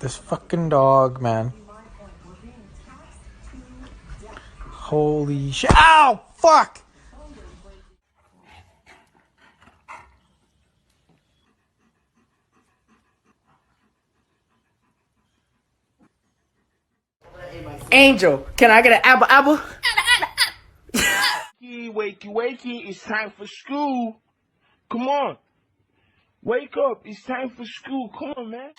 This fucking dog, man. Holy shit. Ow! Fuck! Angel, can I get an apple? Wakey, it's time for school. Come on. Wake up, it's time for school. Come on, man.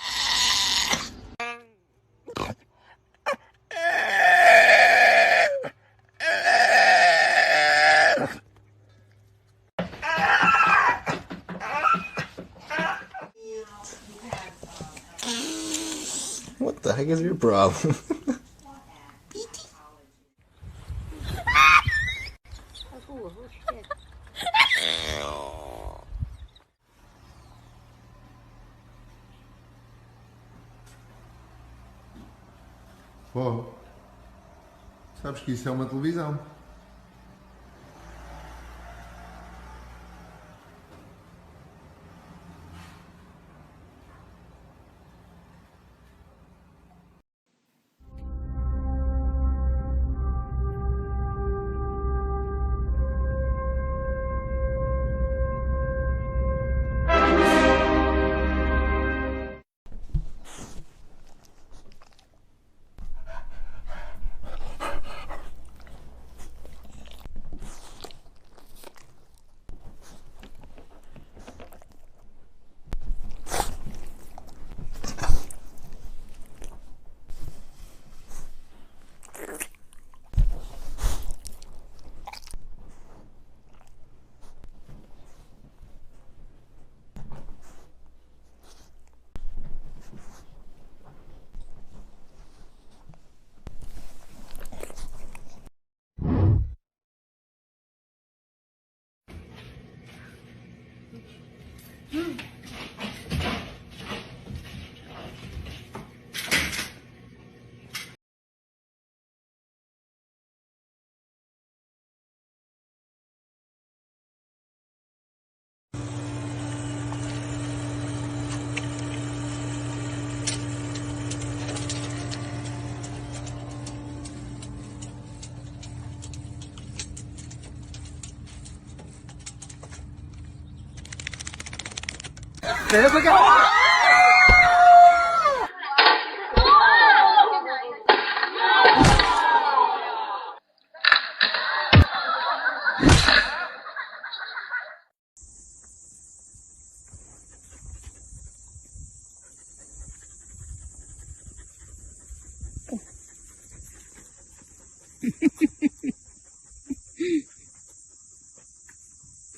What the heck is your problem? Pô, sabes que isso é uma televisão?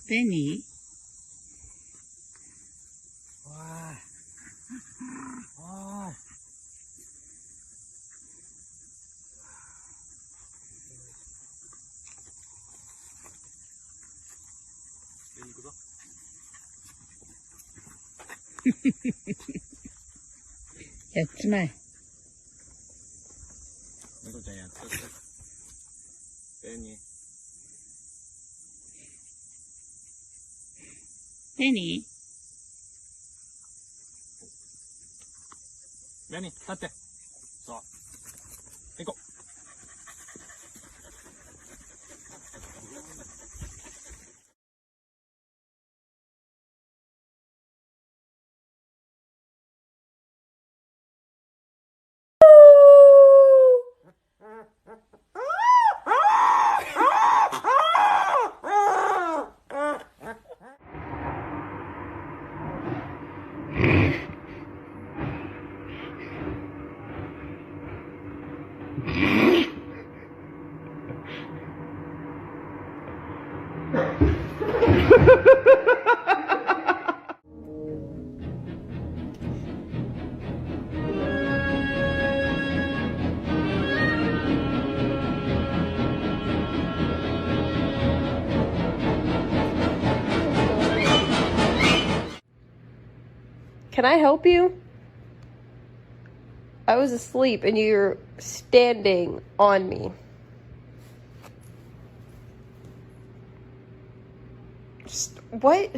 Benny. 였지마. Benny. Benny, 立って。そう。行こう。Can I help you? I was asleep and you're standing on me. Just, what?